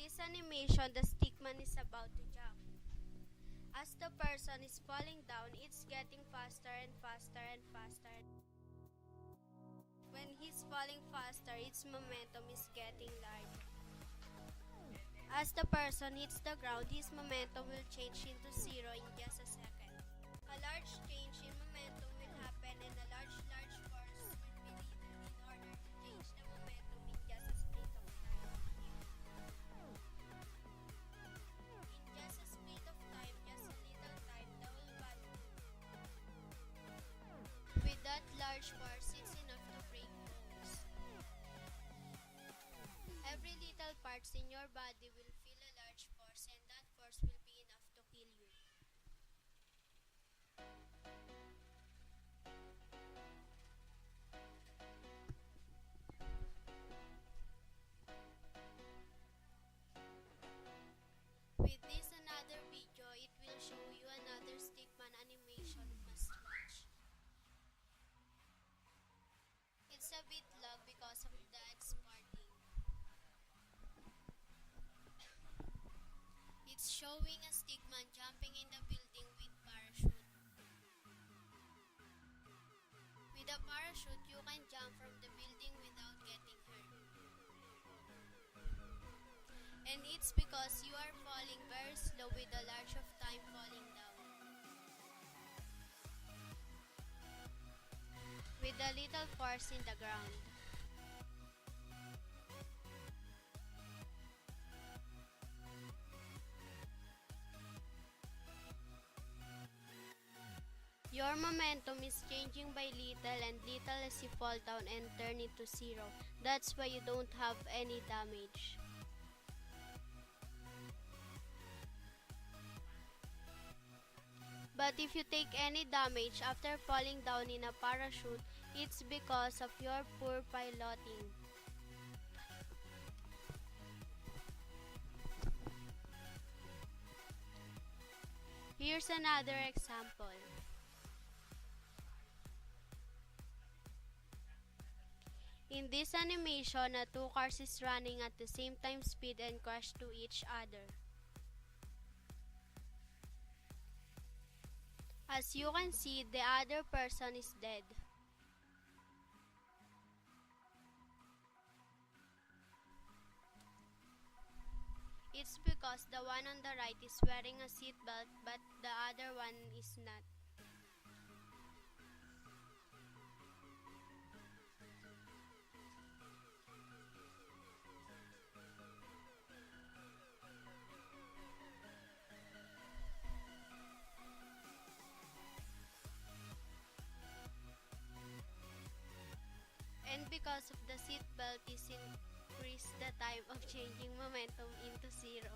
this animation, the stickman is about to jump. As the person is falling down, it's getting faster and faster and faster. When he's falling faster, its momentum is getting larger. As the person hits the ground, his momentum will change into zero in just a second. A large change in momentum will happen and a large force will be needed in order to change the momentum in just a split of time. In just a split of time, just a little time, the whole body. With that large force, it's enough to break bones. Every little parts in your body will feel a large force and that force will be enough to kill you. With this another video, it will show you another stickman animation you must watch. It's a bit long because of the exporting. It's showing a stickman jumping in the building with parachute. With a parachute, you can jump from the building without getting hurt. And it's because you are falling very slow with a large of time falling down. With a little force in the ground. Your momentum is changing by little and little as you fall down and turn it to zero. That's why you don't have any damage. But if you take any damage after falling down in a parachute, it's because of your poor piloting. Here's another example. In this animation, two cars is running at the same time speed and crash to each other. As you can see, the other person is dead. It's because the one on the right is wearing a seatbelt but the other one is not. And because of the seatbelt is increased the time of changing momentum into zero.